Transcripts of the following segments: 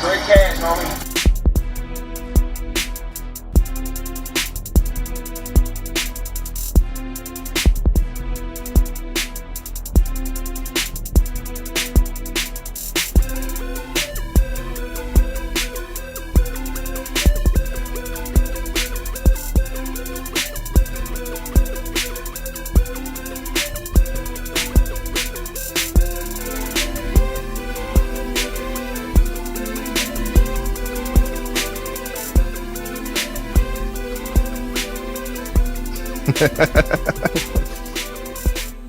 Great cash, homie.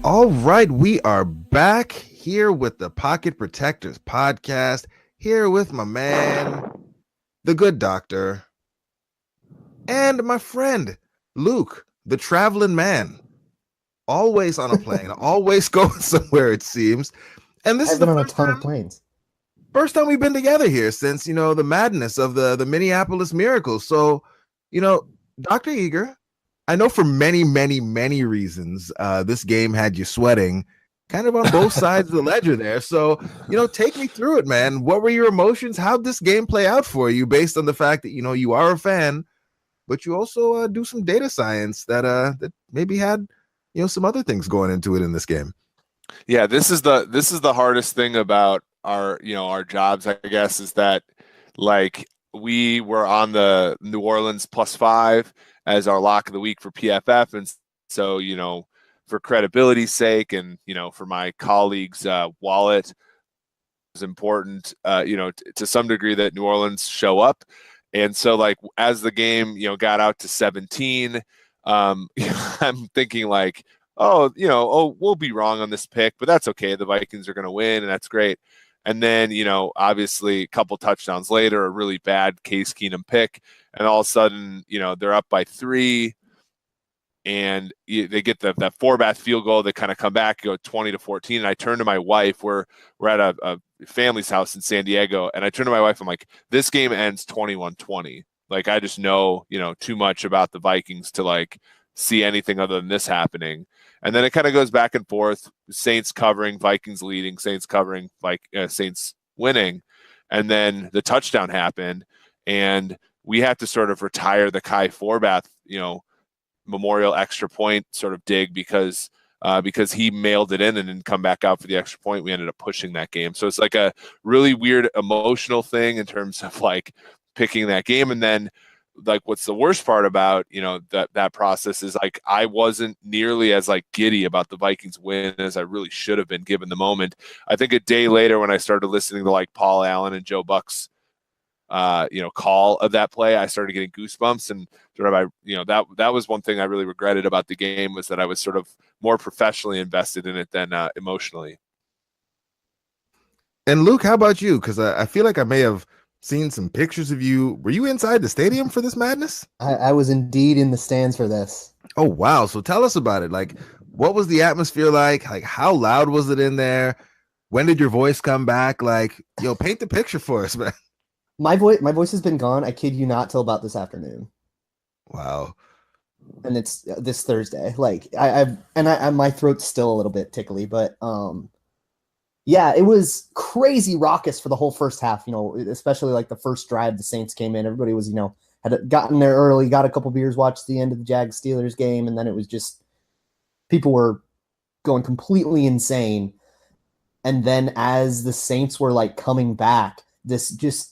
All right, we are back here with the Pocket Protectors podcast, here with my man, the good doctor, and my friend, Luke, the traveling man. Always on a plane, always going somewhere, it seems. And this I've is the been on a first ton time, of planes. first time we've been together here since, the madness of the Minneapolis Miracle. So, Dr. Eager, I know for many, many, many reasons, this game had you sweating kind of on both sides of the ledger there. So, take me through it, man. What were your emotions? How'd this game play out for you based on the fact that, you are a fan, but you also do some data science that maybe had, some other things going into it in this game? Yeah, this is the hardest thing about our jobs, I guess, is that like we were on the New Orleans +5 as our lock of the week for PFF, and so for credibility's sake and for my colleagues' wallet, it was important to some degree that New Orleans show up. And so like as the game got out to 17, I'm thinking like, we'll be wrong on this pick, but that's okay. The Vikings are going to win, and that's great. And then, obviously a couple touchdowns later, a really bad Case Keenum pick, and all of a sudden, they're up by 3, and they get that Forbath field goal. They kind of come back, go 20-14, and I turn to my wife. We're at a family's house in San Diego, and I turn to my wife. I'm like, this game ends 21-20. Like, I just know, too much about the Vikings to like see anything other than this happening. And then it kind of goes back and forth. Saints covering, Vikings leading, Saints covering, Saints winning. And then the touchdown happened, and we had to sort of retire the Kai Forbath, memorial extra point sort of dig because he mailed it in and didn't come back out for the extra point. We ended up pushing that game. So it's like a really weird emotional thing in terms of like picking that game. And then like what's the worst part about that process is like I wasn't nearly as like giddy about the Vikings win as I really should have been given the moment. I think a day later when I started listening to like Paul Allen and Joe Buck's call of that play, I started getting goosebumps, and sort of that was one thing I really regretted about the game, was that I was sort of more professionally invested in it than emotionally. And Luke, how about you? Because I feel like I may have seen some pictures of you. Were you inside the stadium for this madness? I was indeed in the stands for this. Oh, wow. So tell us about it. Like, what was the atmosphere like? Like, how loud was it in there? When did your voice come back? Like, paint the picture for us, man. My voice has been gone, I kid you not, till about this afternoon. Wow. And it's this Thursday. Like, my throat's still a little bit tickly, but yeah, it was crazy raucous for the whole first half, especially like the first drive the Saints came in. Everybody was, had gotten there early, got a couple beers, watched the end of the Jags-Steelers game, and then it was just people were going completely insane. And then as the Saints were like coming back, this just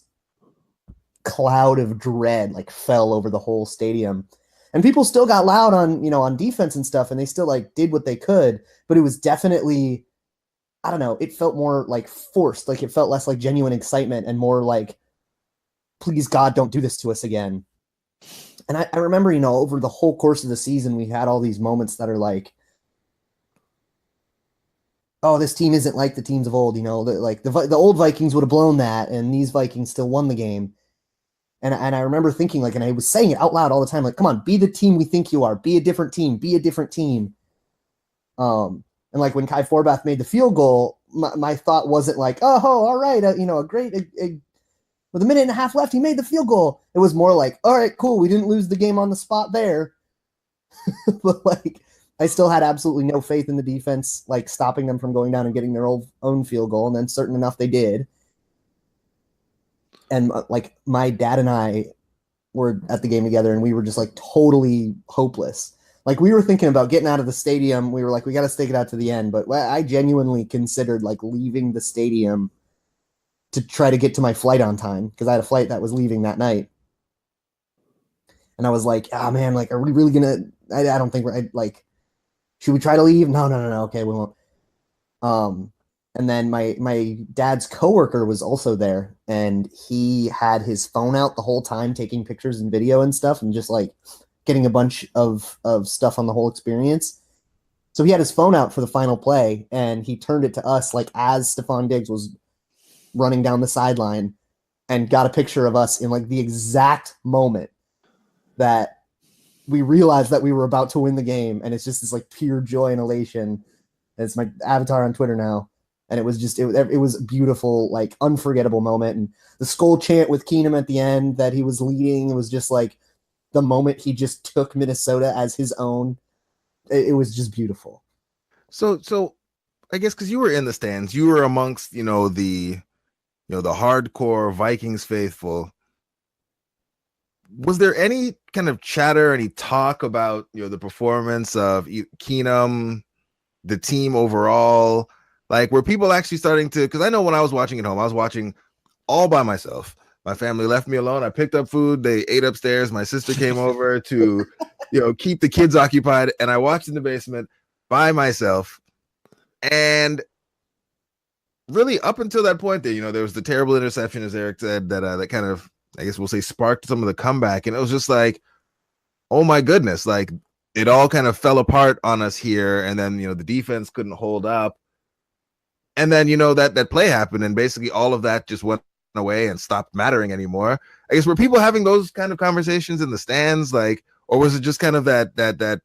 cloud of dread like fell over the whole stadium. And people still got loud on, on defense and stuff, and they still like did what they could, but it was definitely, I don't know, it felt more like forced. Like it felt less like genuine excitement and more like, please God, don't do this to us again. And I remember, over the whole course of the season, we had all these moments that are like, oh, this team isn't like the teams of old, like the old Vikings would have blown that, and these Vikings still won the game. And I remember thinking like, and I was saying it out loud all the time, like, come on, be the team we think you are, be a different team, be a different team. And like when Kai Forbath made the field goal, my thought wasn't like, oh, all right, a great, with a minute and a half left, he made the field goal. It was more like, all right, cool, we didn't lose the game on the spot there. But like, I still had absolutely no faith in the defense, like stopping them from going down and getting their own field goal. And then certain enough, they did. and like my dad and I were at the game together, and we were just like totally hopeless. Like we were thinking about getting out of the stadium. We were like, we got to stick it out to the end. But I genuinely considered like leaving the stadium to try to get to my flight on time, because I had a flight that was leaving that night. And I was like, oh man, like, are we really gonna? I don't think we're like. Should we try to leave? No. Okay, we won't. And then my dad's coworker was also there, and he had his phone out the whole time, taking pictures and video and stuff, and just like getting a bunch of stuff on the whole experience. So he had his phone out for the final play, and he turned it to us like as Stephon Diggs was running down the sideline, and got a picture of us in like the exact moment that we realized that we were about to win the game. And it's just this like pure joy and elation. And it's my avatar on Twitter now. And it was just, it was a beautiful, like unforgettable moment. And the skull chant with Keenum at the end that he was leading, it was just like the moment he just took Minnesota as his own. It was just beautiful. So I guess because you were in the stands, you were amongst, the hardcore Vikings faithful. Was there any kind of chatter, any talk about, the performance of Keenum, the team overall? Like, were people actually starting to, because I know when I was watching at home, I was watching all by myself. My family left me alone. I picked up food. They ate upstairs. My sister came over to, keep the kids occupied. And I watched in the basement by myself. And really up until that point there, there was the terrible interception, as Eric said, that kind of, I guess we'll say, sparked some of the comeback. And it was just like, oh my goodness, like it all kind of fell apart on us here. And then, the defense couldn't hold up. And then, that play happened, and basically all of that just went away and stopped mattering anymore. I guess, were people having those kind of conversations in the stands, like, or was it just kind of that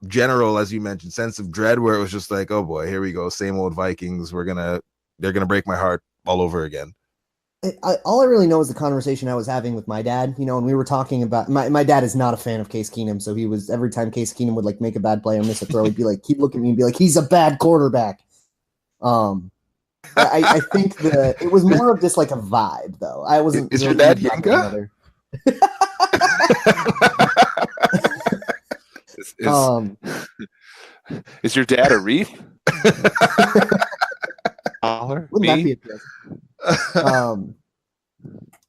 general, as you mentioned, sense of dread where it was just like, oh boy, here we go, same old Vikings. They're gonna break my heart all over again. All I really know is the conversation I was having with my dad, and we were talking about, my dad is not a fan of Case Keenum. So he was, every time Case Keenum would like make a bad play or miss a throw, he'd be like, he'd look at me and be like, he's a bad quarterback. I think it was more of just like a vibe, though. I wasn't. Is your dad Yanka? Is your dad a wreath? Wouldn't that be interesting?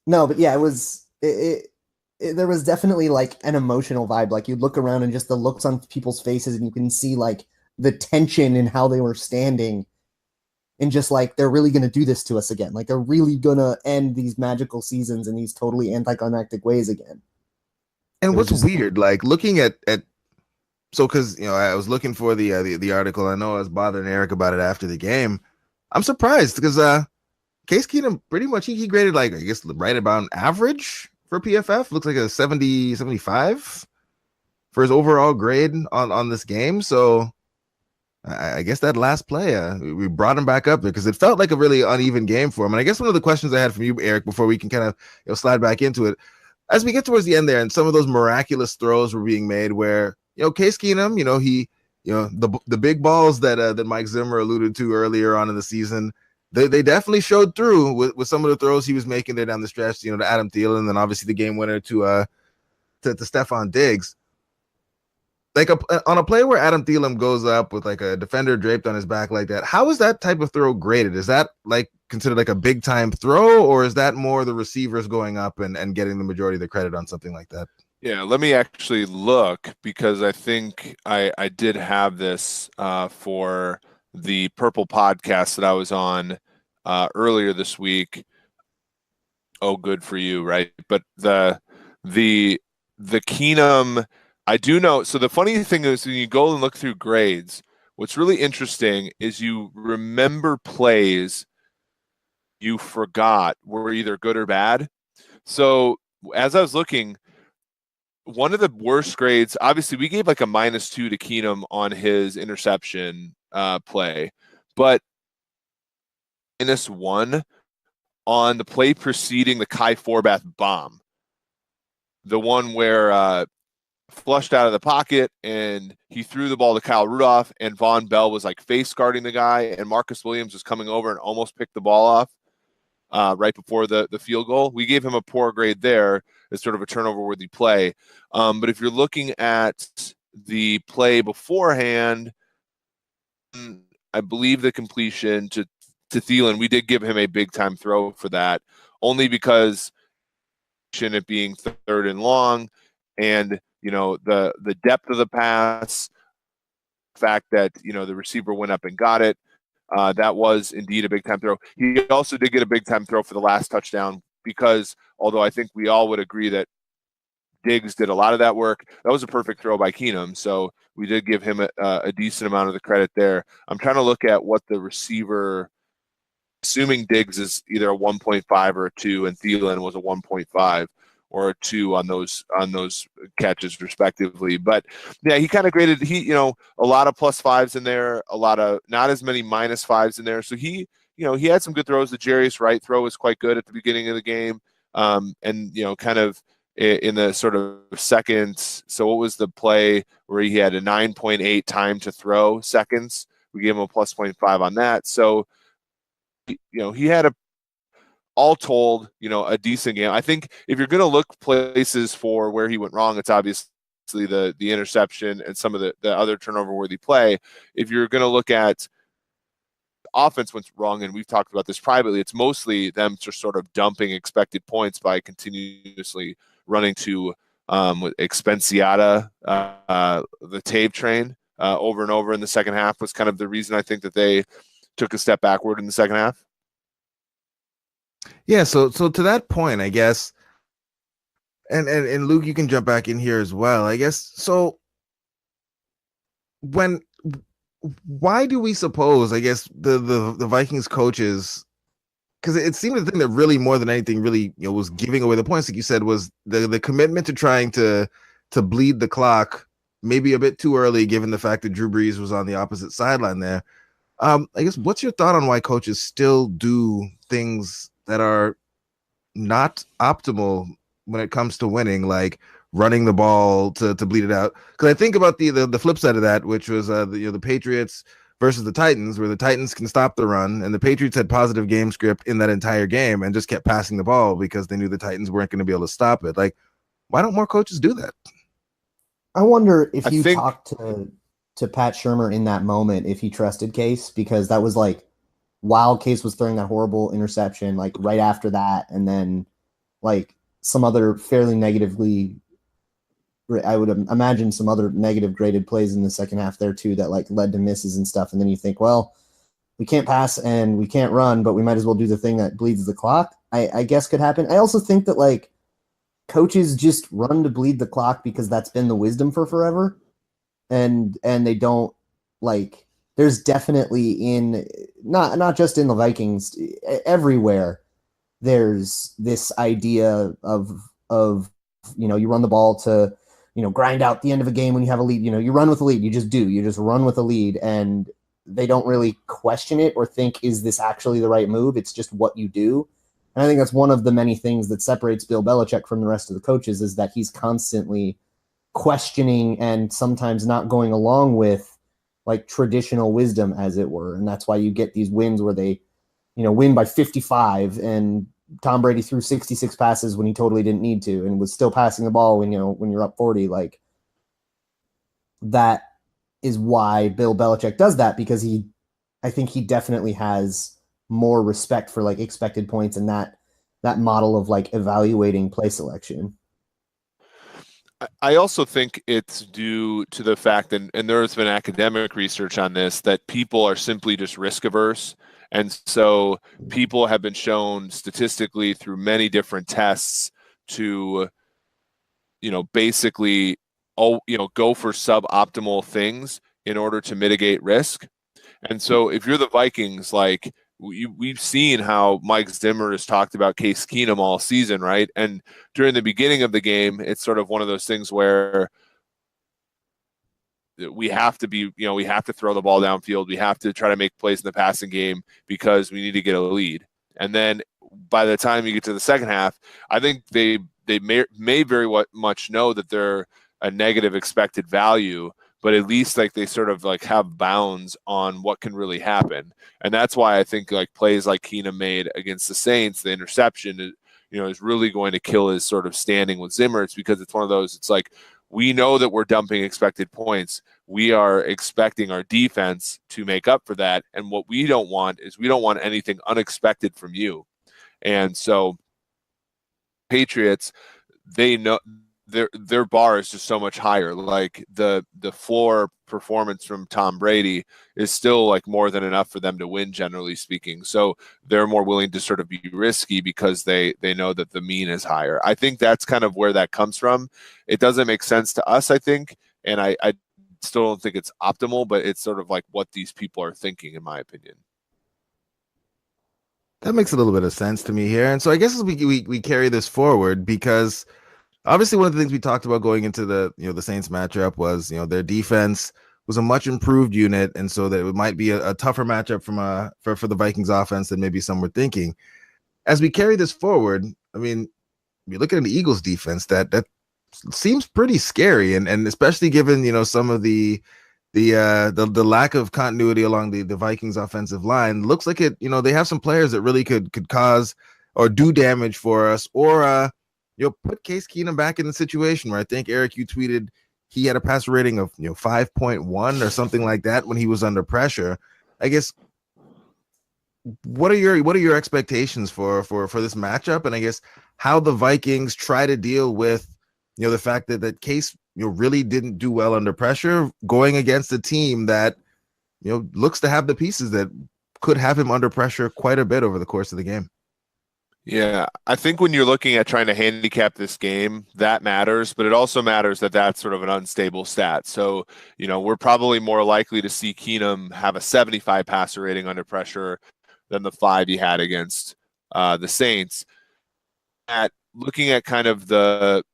No, but yeah, it was. There was definitely like an emotional vibe. Like you'd look around and just the looks on people's faces, and you can see like the tension in how they were standing. And just like, they're really going to do this to us again. Like, they're really going to end these magical seasons in these totally anticlimactic ways again. And what's weird, like looking at so, because, I was looking for the article. I know I was bothering Eric about it after the game. I'm surprised because Case Keenum pretty much, he graded like, I guess, right about an average for PFF. Looks like a 70, 75 for his overall grade on this game. So I guess that last play, we brought him back up there because it felt like a really uneven game for him. And I guess one of the questions I had from you, Eric, before we can kind of slide back into it, as we get towards the end there, and some of those miraculous throws were being made where, Case Keenum, he, the big balls that Mike Zimmer alluded to earlier on in the season, they definitely showed through with some of the throws he was making there down the stretch, to Adam Thielen, and then obviously the game winner to Stephon Diggs. Like on a play where Adam Thielen goes up with like a defender draped on his back like that, how is that type of throw graded? Is that like considered like a big time throw, or is that more the receivers going up and getting the majority of the credit on something like that? Yeah, let me actually look, because I think I did have this for the Purple podcast that I was on earlier this week. Oh, good for you, right? But the Keenum, I do know. So the funny thing is, when you go and look through grades, what's really interesting is you remember plays you forgot were either good or bad. So as I was looking, one of the worst grades, obviously we gave like a -2 to Keenum on his interception play, but -1 on the play preceding the Kai Forbath bomb. The one where flushed out of the pocket and he threw the ball to Kyle Rudolph, and Von Bell was like face guarding the guy, and Marcus Williams was coming over and almost picked the ball off. right before the field goal. We gave him a poor grade there as sort of a turnover-worthy play. But if you're looking at the play beforehand, I believe the completion to Thielen, we did give him a big-time throw for that, only because it being third and long, and the depth of the pass, fact that the receiver went up and got it, that was indeed a big time throw. He also did get a big time throw for the last touchdown, because although I think we all would agree that Diggs did a lot of that work, that was a perfect throw by Keenum, so we did give him a decent amount of the credit there. I'm trying to look at what the receiver, assuming Diggs is either a 1.5 or a 2 and Thielen was a 1.5 or a 2 on those catches respectively. But yeah, he kind of graded, a lot of +5s in there, a lot of not as many -5s in there. So he had some good throws. The Jarius Wright throw was quite good at the beginning of the game. And kind of in the sort of second, so what was the play where he had a 9.8 time to throw seconds? We gave him a +0.5 on that. So he had all told, a decent game. I think if you're going to look places for where he went wrong, it's obviously the interception and some of the other turnover-worthy play. If you're going to look at offense went wrong, and we've talked about this privately, it's mostly them just sort of dumping expected points by continuously running to Expensiata, the Tave train, over and over in the second half was kind of the reason I think that they took a step backward in the second half. Yeah, so to that point, I guess, and Luke, you can jump back in here as well, I guess. So why do we suppose, I guess, the Vikings coaches, because it seemed the thing that really more than anything really was giving away the points, like you said, was the commitment to trying to bleed the clock maybe a bit too early, given the fact that Drew Brees was on the opposite sideline there. I guess, what's your thought on why coaches still do things that are not optimal when it comes to winning, like running the ball to bleed it out? Because I think about the flip side of that, which was the Patriots versus the Titans, where the Titans can stop the run, and the Patriots had positive game script in that entire game and just kept passing the ball because they knew the Titans weren't going to be able to stop it. Like, why don't more coaches do that? I wonder if you talked to Pat Shurmur in that moment, if he trusted Case, because that was like while Case was throwing that horrible interception, like right after that, and then like some other fairly negatively, I would imagine some other negative graded plays in the second half there too that like led to misses and stuff. And then you think, well, we can't pass and we can't run, but we might as well do the thing that bleeds the clock. I guess could happen. I also think that like coaches just run to bleed the clock because that's been the wisdom for forever. And they don't, like, there's definitely in not just in the Vikings, everywhere there's this idea of you run the ball to grind out the end of a game when you have a lead. You run with a lead, you just run with a lead, and they don't really question it or think, is this actually the right move? It's just what you do. And I think that's one of the many things that separates Bill Belichick from the rest of the coaches, is that he's constantly questioning and sometimes not going along with like traditional wisdom, as it were. And that's why you get these wins where they, win by 55 and Tom Brady threw 66 passes when he totally didn't need to and was still passing the ball when you're up 40. Like, that is why Bill Belichick does that, because I think he definitely has more respect for like expected points and that model of like evaluating play selection. I also think it's due to the fact, and there's been academic research on this, that people are simply just risk averse. And so people have been shown statistically through many different tests to, basically, go for suboptimal things in order to mitigate risk. And so if you're the Vikings, like, we've seen how Mike Zimmer has talked about Case Keenum all season, right? And during the beginning of the game, it's sort of one of those things where we have to be, we have to throw the ball downfield. We have to try to make plays in the passing game because we need to get a lead. And then by the time you get to the second half, I think they may very much know that they're a negative expected value, but at least like they sort of like have bounds on what can really happen. And that's why I think like plays like Keenum made against the Saints, the interception, is really going to kill his sort of standing with Zimmer. It's because it's one of those, it's like, we know that we're dumping expected points. We are expecting our defense to make up for that. And what we don't want is we don't want anything unexpected from you. And so Patriots, they know their bar is just so much higher. Like the floor performance from Tom Brady is still like more than enough for them to win, generally speaking. So they're more willing to sort of be risky because they know that the mean is higher. I think that's kind of where that comes from. It doesn't make sense to us, I think, and I still don't think it's optimal, but it's sort of like what these people are thinking, in my opinion. That makes a little bit of sense to me here. And so I guess we carry this forward, because obviously one of the things we talked about going into the Saints matchup was, their defense was a much improved unit, and so that it might be a tougher matchup for the Vikings offense than maybe some were thinking. As we carry this forward, I mean, you look at the Eagles defense, that seems pretty scary, and especially given some of the lack of continuity along the Vikings offensive line. Looks like it, they have some players that really could cause or do damage for us, or put Case Keenum back in the situation where I think, Eric, you tweeted he had a passer rating of 5.1 or something like that when he was under pressure. I guess, what are your expectations for this matchup, and I guess how the Vikings try to deal with the fact that Case really didn't do well under pressure, going against a team that looks to have the pieces that could have him under pressure quite a bit over the course of the game. Yeah, I think when you're looking at trying to handicap this game, that matters, but it also matters that that's sort of an unstable stat. So, we're probably more likely to see Keenum have a 75 passer rating under pressure than the 5 he had against the Saints. Looking at kind of the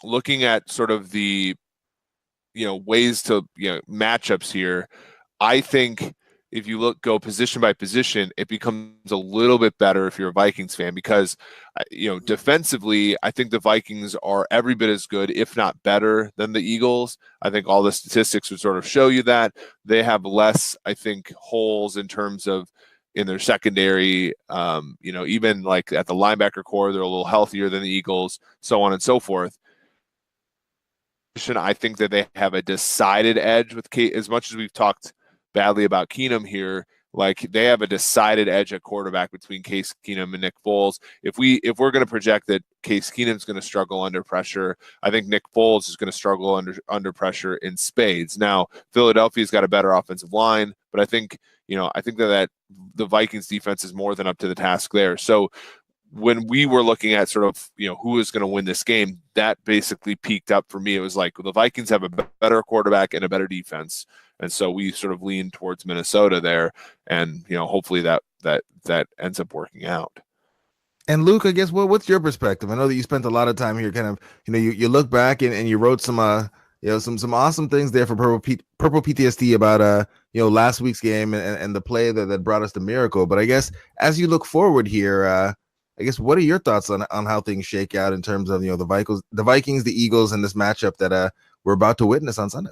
looking at sort of the ways to matchups here, I think if you go position by position, it becomes a little bit better if you're a Vikings fan, because defensively, I think the Vikings are every bit as good, if not better, than the Eagles. I think all the statistics would sort of show you that. They have less, I think, holes in terms of in their secondary, even like at the linebacker core, they're a little healthier than the Eagles, so on and so forth. I think that they have a decided edge with Kate. As much as we've talked badly about Keenum here, like they have a decided edge at quarterback between Case Keenum and Nick Foles. If we're going to project that Case Keenum's going to struggle under pressure, I think Nick Foles is going to struggle under pressure in spades. Now, Philadelphia's got a better offensive line, but I think that the Vikings defense is more than up to the task there. So when we were looking at sort of, who is going to win this game, that basically peaked up for me. It was like, the Vikings have a better quarterback and a better defense. And so we sort of leaned towards Minnesota there, and, hopefully that ends up working out. And Luke, I guess, what's your perspective? I know that you spent a lot of time here kind of, you look back and you wrote some awesome things there for Purple PTSD about, last week's game and the play that brought us the miracle. But I guess as you look forward here, I guess, what are your thoughts on how things shake out in terms of, the Vikings, the Eagles, and this matchup that we're about to witness on Sunday?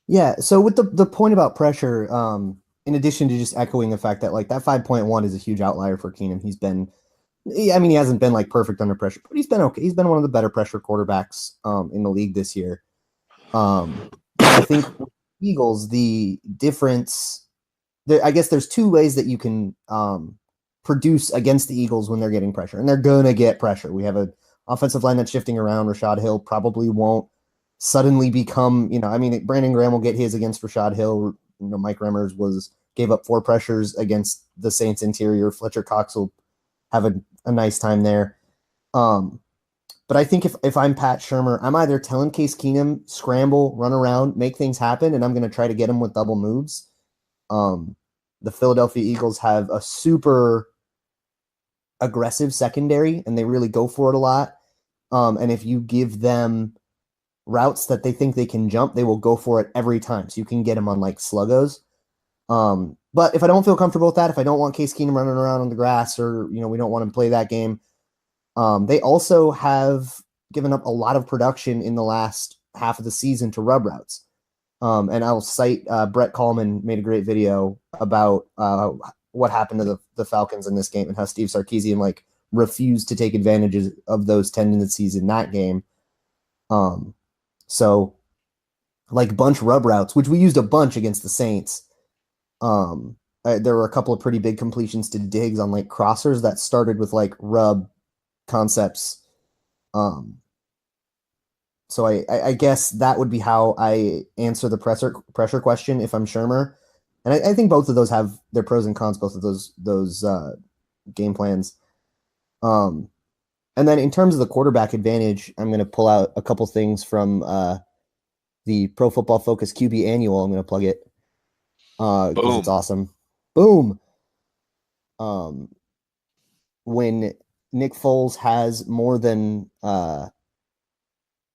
Yeah. So with the point about pressure, in addition to just echoing the fact that like that 5.1 is a huge outlier for Keenum. He hasn't been like perfect under pressure, but he's been okay. He's been one of the better pressure quarterbacks in the league this year. I think with Eagles, the difference there, I guess there's two ways that you can produce against the Eagles when they're getting pressure, and they're gonna get pressure. We have an offensive line that's shifting around. Rashad Hill probably won't suddenly become, Brandon Graham will get his against Rashad Hill. Mike Remmers gave up 4 pressures against the Saints interior. Fletcher Cox will have a nice time there. But I think if I'm Pat Shurmur, I'm either telling Case Keenum, scramble, run around, make things happen, and I'm going to try to get him with double moves. The Philadelphia Eagles have a super aggressive secondary, and they really go for it a lot. And if you give them routes that they think they can jump, they will go for it every time. So you can get them on like sluggos. But if I don't feel comfortable with that, if I don't want Case Keenum running around on the grass, or, we don't want him to play that game, they also have given up a lot of production in the last half of the season to rub routes. And I'll cite Brett Coleman made a great video about what happened to the Falcons in this game and how Steve Sarkisian like refused to take advantage of those tendencies in that game. So like bunch rub routes, which we used a bunch against the Saints. There were a couple of pretty big completions to Diggs on like crossers that started with like rub concepts. So I guess that would be how I answer the pressure question if I'm Shermer. And I think both of those have their pros and cons, both of those game plans. And then in terms of the quarterback advantage, I'm going to pull out a couple things from the Pro Football Focus QB Annual. I'm going to plug it because it's awesome. Boom. When Nick Foles has more than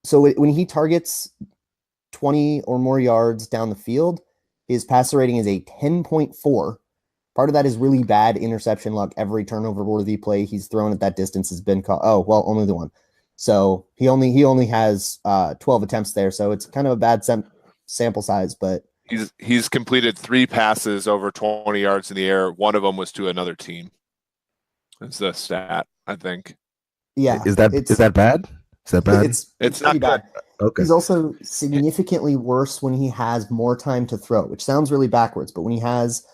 so when he targets 20 or more yards down the field, his passer rating is a 10.4. Part of that is really bad interception luck. Every turnover worthy play he's thrown at that distance has been caught. Oh, well, only the one. So he only has 12 attempts there. So it's kind of a bad sample size, but he's completed 3 passes over 20 yards in the air. One of them was to another team. That's the stat, I think. Yeah. Is that bad? Is that bad? It's not bad. Okay. He's also significantly worse when he has more time to throw, which sounds really backwards, but when he has,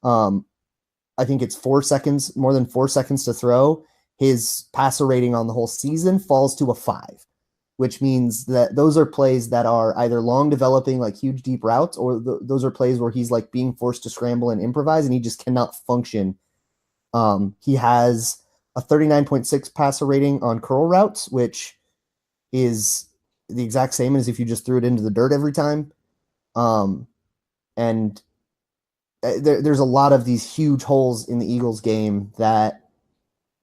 I think it's more than 4 seconds to throw, his passer rating on the whole season falls to a 5, which means that those are plays that are either long developing, like huge deep routes, or those are plays where he's like being forced to scramble and improvise, and he just cannot function. He has a 39.6 passer rating on curl routes, which is the exact same as if you just threw it into the dirt every time. And there's a lot of these huge holes in the Eagles game that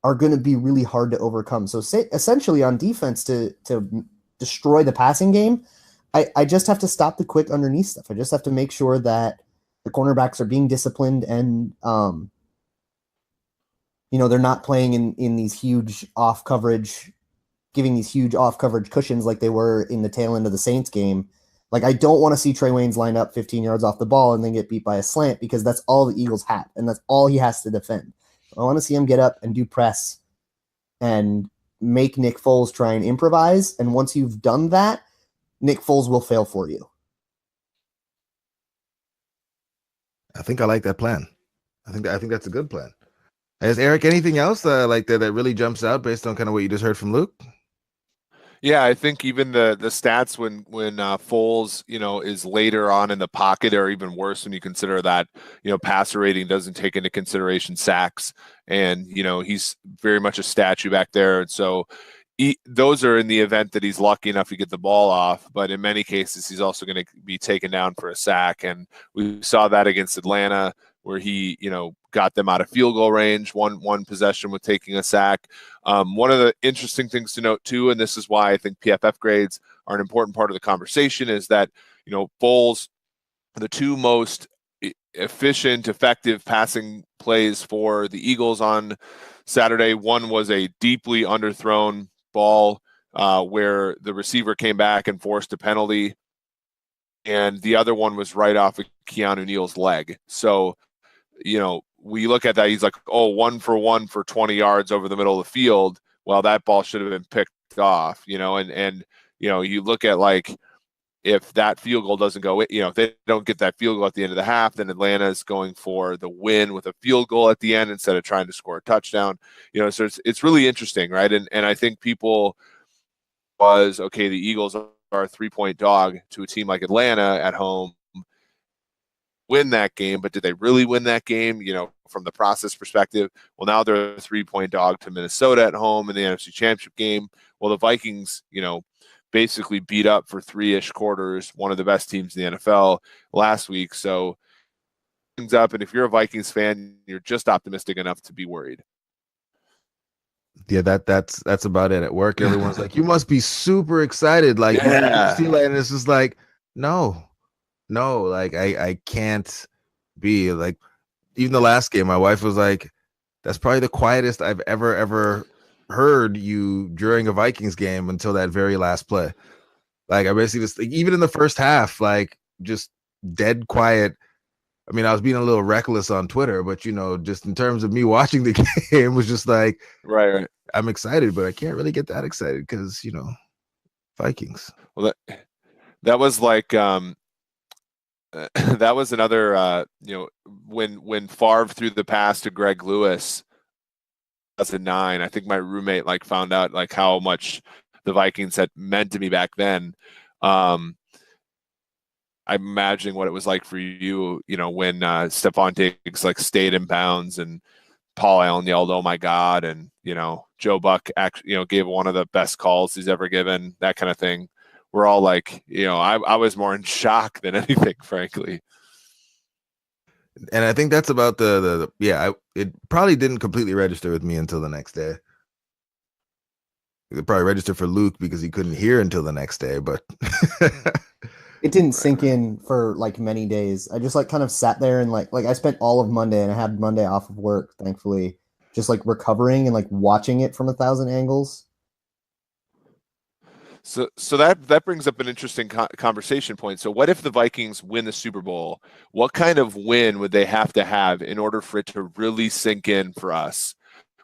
are going to be really hard to overcome. So essentially on defense to destroy the passing game, I just have to stop the quick underneath stuff. I just have to make sure that the cornerbacks are being disciplined and, they're not playing in these huge off coverage, giving these huge off coverage cushions like they were in the tail end of the Saints game. Like, I don't want to see Trey Waynes line up 15 yards off the ball and then get beat by a slant, because that's all the Eagles have, and that's all he has to defend. I want to see him get up and do press and make Nick Foles try and improvise. And once you've done that, Nick Foles will fail for you. I think I like that plan. I think that's a good plan. Is Eric anything else like that really jumps out based on kind of what you just heard from Luke? Yeah, I think even the stats when Foles, is later on in the pocket are even worse when you consider that, passer rating doesn't take into consideration sacks, and, he's very much a statue back there. And so those are in the event that he's lucky enough to get the ball off, but in many cases, he's also going to be taken down for a sack. And we saw that against Atlanta, where he, got them out of field goal range, one possession with taking a sack. One of the interesting things to note too, and this is why I think PFF grades are an important part of the conversation, is that, Foles, the 2 most efficient, effective passing plays for the Eagles on Saturday, one was a deeply underthrown ball where the receiver came back and forced a penalty, and the other one was right off of Keanu Neal's leg. So, we look at that, he's like, 1 for 1 for 20 yards over the middle of the field. Well, that ball should have been picked off, and you look at, like, if that field goal doesn't go, if they don't get that field goal at the end of the half, then Atlanta is going for the win with a field goal at the end instead of trying to score a touchdown. So it's really interesting, right? And I think people the Eagles are a 3-point dog to a team like Atlanta at home, win that game, but did they really win that game, from the process perspective? Well, now they're a 3-point dog to Minnesota at home in the NFC Championship game. Well, the Vikings, basically beat up for 3-ish quarters one of the best teams in the NFL last week. So things up, and if you're a Vikings fan, you're just optimistic enough to be worried. Yeah, that's about it. At work, everyone's like, "You must be super excited!" Like, yeah. you see, like, and it's just like, no, like I can't be. Like, even the last game, my wife was like, "That's probably the quietest I've ever heard you during a Vikings game until that very last play." Like I basically just even in the first half, like just dead quiet. I mean, I was being a little reckless on Twitter, but just in terms of me watching the game, was just like, right. I'm excited, but I can't really get that excited because Vikings. Well, that was like that was another when Favre threw the pass to Greg Lewis 2009. I think my roommate like found out like how much the Vikings had meant to me back then. I'm imagining what it was like for you, when Stephon Diggs like stayed in bounds and Paul Allen yelled, "Oh my God!" and Joe Buck actually gave one of the best calls he's ever given. That kind of thing. We're all like, I was more in shock than anything, frankly. And I think that's about it probably didn't completely register with me until the next day. It probably registered for Luke because he couldn't hear until the next day, but it didn't sink in for like many days. I just like kind of sat there and like I spent all of Monday, and I had Monday off of work, thankfully, just like recovering and like watching it from 1,000 angles. So that brings up an interesting conversation point. So what if the Vikings win the Super Bowl? What kind of win would they have to have in order for it to really sink in for us?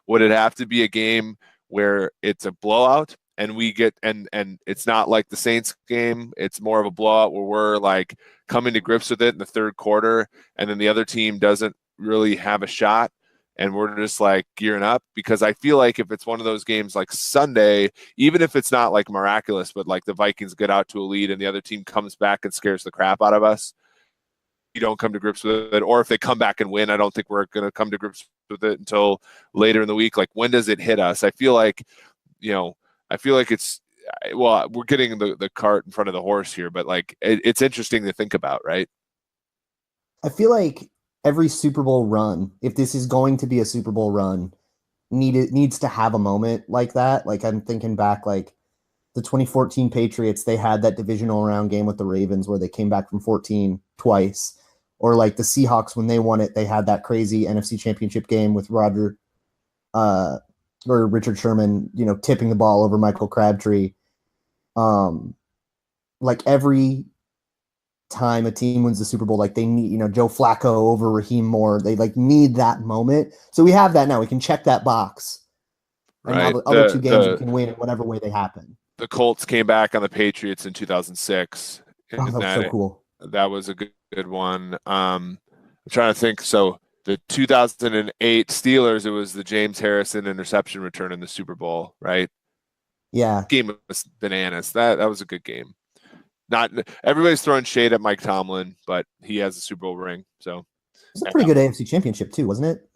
Would it have to be a game where it's a blowout and we get and it's not like the Saints game, it's more of a blowout where we're like coming to grips with it in the third quarter and then the other team doesn't really have a shot and we're just like gearing up? Because I feel like if it's one of those games like Sunday, even if it's not like miraculous, but like the Vikings get out to a lead and the other team comes back and scares the crap out of us, you don't come to grips with it. Or if they come back and win, I don't think we're going to come to grips with it until later in the week. Like, when does it hit us? I feel like, it's, well, we're getting the cart in front of the horse here, but like, it's interesting to think about, right? I feel like every Super Bowl run, if this is going to be a Super Bowl run, needs to have a moment like that. Like, I'm thinking back, like the 2014 Patriots, they had that divisional round game with the Ravens where they came back from 14 twice. Or like the Seahawks, when they won it, they had that crazy NFC Championship game with Richard Sherman, tipping the ball over Michael Crabtree. Like every time a team wins the Super Bowl, like they need, Joe Flacco over Raheem Moore, they like need that moment. So we have that now. We can check that box. And right. now the other two games we can win in whatever way they happen. The Colts came back on the Patriots in 2006. Oh, that was so cool. That was a good one. I'm trying to think. So the 2008 Steelers, it was the James Harrison interception return in the Super Bowl, right? Yeah. Game was bananas. That was a good game. Not everybody's throwing shade at Mike Tomlin, but he has a Super Bowl ring. So it was a pretty good AFC Championship too, wasn't it?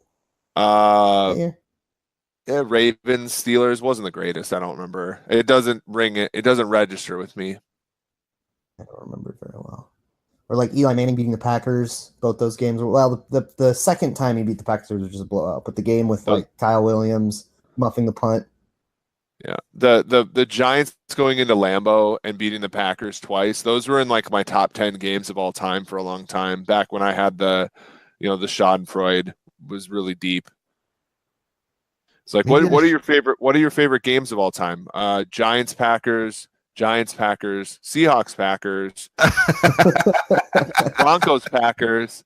Yeah, Ravens, Steelers wasn't the greatest. I don't remember. It doesn't register with me. I don't remember it very well. Or like Eli Manning beating the Packers. Both those games were, well, the second time he beat the Packers was just a blowout. But the game with like Kyle Williams muffing the punt. Yeah. The Giants going into Lambeau and beating the Packers twice. Those were in like my top 10 games of all time for a long time. Back when I had the Schadenfreude was really deep. It's like, what are your favorite games of all time? Giants, Packers, Seahawks, Packers, Broncos, Packers,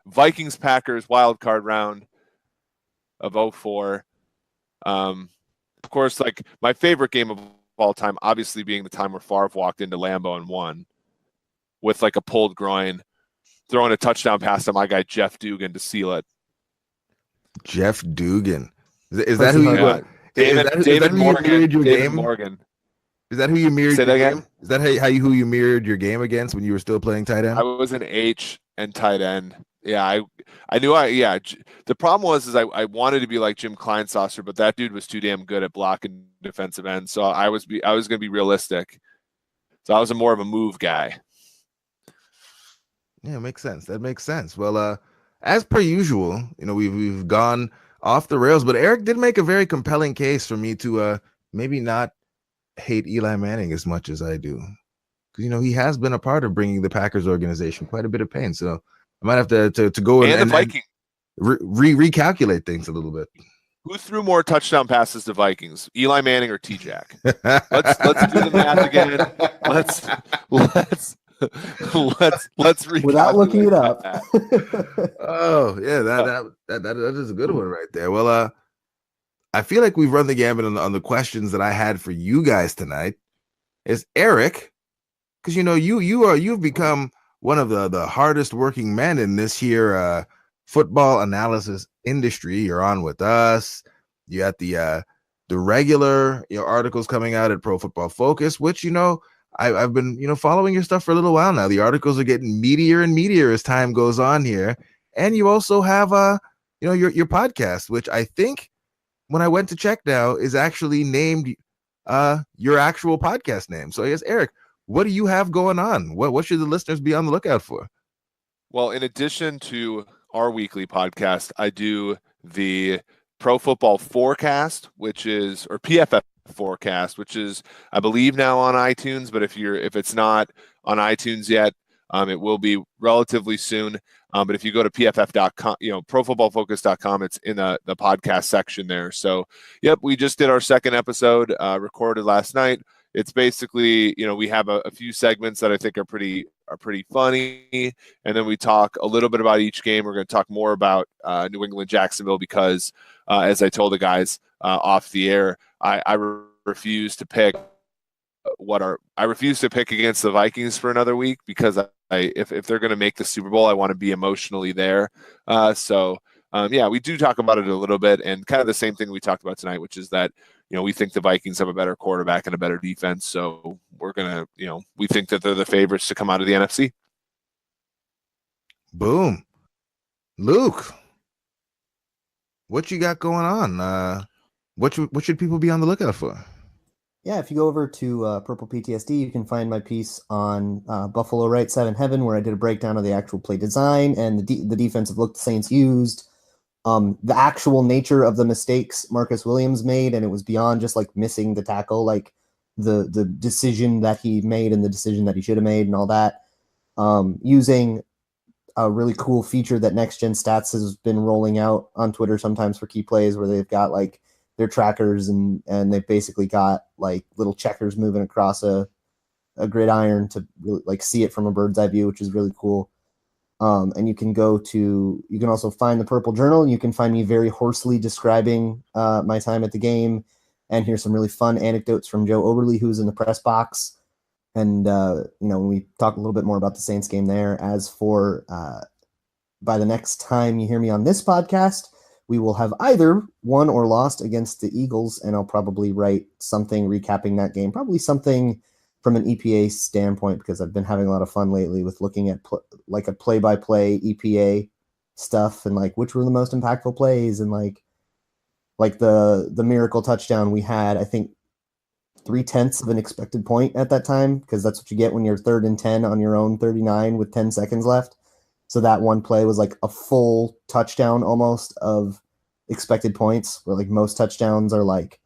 Vikings, Packers, wild card round of 2004. Of course, like my favorite game of all time, obviously being the time where Favre walked into Lambeau and won with like a pulled groin, throwing a touchdown pass to my guy Jeff Dugan to seal it. Jeff Dugan. Is that who you? David Morgan. Is that who you mirrored? Say that again? Is that who you mirrored your game against when you were still playing tight end? I was an H and tight end. Yeah, I knew the problem was I wanted to be like Jim Kleinsasser, but that dude was too damn good at blocking defensive ends. So I was going to be realistic. So I was more of a move guy. Yeah, makes sense. That makes sense. Well, as per usual, we've gone off the rails, but Eric did make a very compelling case for me to maybe not hate Eli Manning as much as I do, because he has been a part of bringing the Packers organization quite a bit of pain. So I might have to go and the Vikings recalculate things a little bit. Who threw more touchdown passes to Vikings, Eli Manning or T-Jack? Let's do the math again. Let's Without looking it up. Oh yeah, that is a good one right there. Well, I feel like we've run the gambit on the questions that I had for you guys tonight. Is Eric, because you've become one of the hardest working men in this here football analysis industry. You're on with us. You got the regular articles coming out at Pro Football Focus, which I've been following your stuff for a little while now. The articles are getting meatier and meatier as time goes on here, and you also have your podcast, which I think when I went to check now is actually named your actual podcast name. So I guess, Eric, what do you have going on? What should the listeners be on the lookout for? Well, in addition to our weekly podcast, I do the Pro Football Forecast, or PFF Forecast, which is, I believe, now on iTunes. But if it's not on iTunes yet, it will be relatively soon. But if you go to pff.com, profootballfocus.com, it's in the podcast section there. So, yep, we just did our second episode, recorded last night. It's basically, we have a few segments that I think are pretty funny, and then we talk a little bit about each game. We're going to talk more about New England Jacksonville because, as I told the guys off the air, I refuse to pick against the Vikings for another week because if they're going to make the Super Bowl, I want to be emotionally there. We do talk about it a little bit, and kind of the same thing we talked about tonight, which is that we think the Vikings have a better quarterback and a better defense, so we're gonna we think that they're the favorites to come out of the NFC. Boom. Luke, what you got going on? What should people be on the lookout for? Yeah, if you go over to Purple PTSD, you can find my piece on Buffalo Right 7 Heaven, where I did a breakdown of the actual play design and the defensive look the Saints used, the actual nature of the mistakes Marcus Williams made, and it was beyond just like missing the tackle, like the decision that he made and the decision that he should have made and all that, using a really cool feature that Next Gen Stats has been rolling out on Twitter sometimes for key plays, where they've got like their trackers and they've basically got like little checkers moving across a gridiron to really like see it from a bird's eye view, which is really cool. And you can also find the Purple Journal, and you can find me very hoarsely describing my time at the game, and here's some really fun anecdotes from Joe Oberle, who's in the press box. And, when we talk a little bit more about the Saints game there. As for by the next time you hear me on this podcast, we will have either won or lost against the Eagles, and I'll probably write something recapping that game, probably something from an EPA standpoint, because I've been having a lot of fun lately with looking at like a play-by-play EPA stuff and like which were the most impactful plays, and like the miracle touchdown we had, I think 0.3 of an expected point at that time, because that's what you get when you're 3rd and 10 on your own 39 with 10 seconds left. So that one play was like a full touchdown almost of expected points, where like most touchdowns are like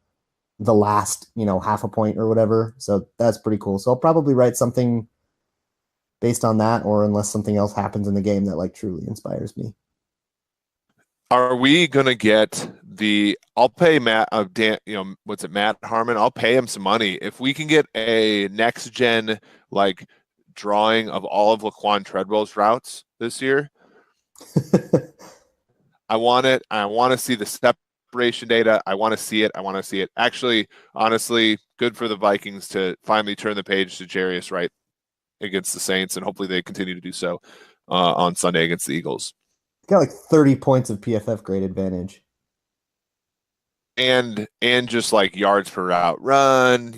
the last, half a point or whatever. So that's pretty cool. So I'll probably write something based on that, or unless something else happens in the game that like truly inspires me. Are we gonna get I'll pay Matt, Matt Harmon? I'll pay him some money if we can get a next gen like drawing of all of Laquan Treadwell's routes this year. I want it. I want to see the separation data. I want to see it. Actually, honestly, good for the Vikings to finally turn the page to Jarius Wright against the Saints, and hopefully they continue to do so on Sunday against the Eagles. Got like 30 points of PFF grade advantage. And just like yards per route run,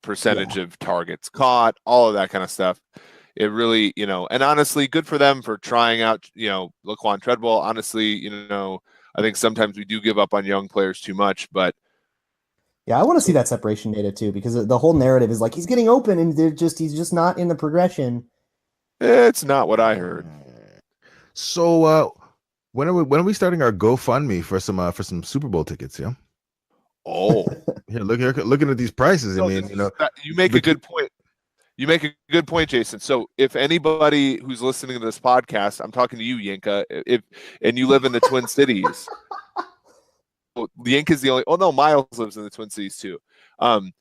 percentage of targets caught, all of that kind of stuff. It really, and honestly, good for them for trying out, Laquan Treadwell. Honestly, I think sometimes we do give up on young players too much, but yeah, I want to see that separation data too, because the whole narrative is like he's getting open and he's just not in the progression. It's not what I heard. So when are we starting our GoFundMe for some Super Bowl tickets? Yeah. Oh, here, looking at these prices. I mean, you make a good point. You make a good point, Jayson. So if anybody who's listening to this podcast, I'm talking to you, Yinka, and you live in the Twin Cities, Yank is the only. Oh no, Miles lives in the Twin Cities too. On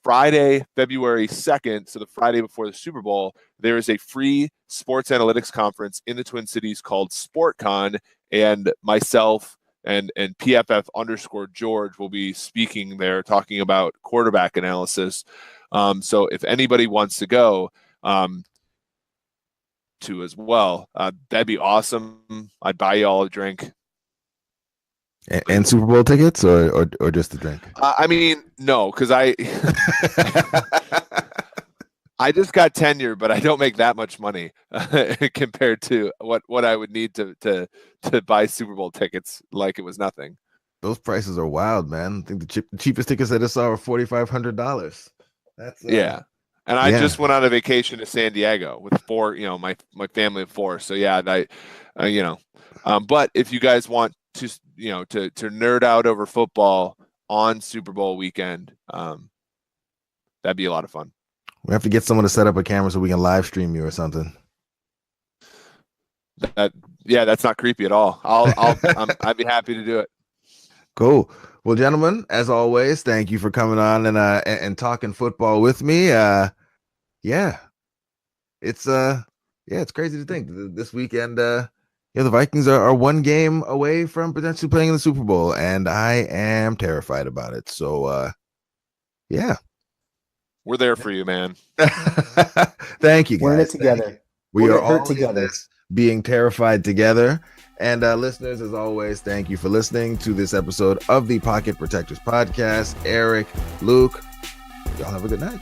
Friday, February 2nd, so the Friday before the Super Bowl, there is a free sports analytics conference in the Twin Cities called SportCon, and myself and PFF George will be speaking there, talking about quarterback analysis. So if anybody wants to go to as well, that'd be awesome. I'd buy you all a drink. And Super Bowl tickets, or just the drink? I mean, no, because I just got tenure, but I don't make that much money compared to what I would need to buy Super Bowl tickets like it was nothing. Those prices are wild, man. I think the cheapest tickets I just saw were $4,500. That's yeah. And I just went on a vacation to San Diego with 4, my family of 4. So yeah, but if you guys want to nerd out over football on Super Bowl weekend, that'd be a lot of fun. We have to get someone to set up a camera so we can live stream you or something. That's not creepy at all. I'd be happy to do it. Cool. Well, gentlemen, as always, thank you for coming on and talking football with me. It's crazy to think this weekend. The Vikings are one game away from potentially playing in the Super Bowl, and I am terrified about it. So, we're there for you, man. Thank you, guys. We're in it together. We are all together, being terrified together. And listeners, as always, thank you for listening to this episode of the Pocket Protectors Podcast. Eric, Luke, y'all have a good night.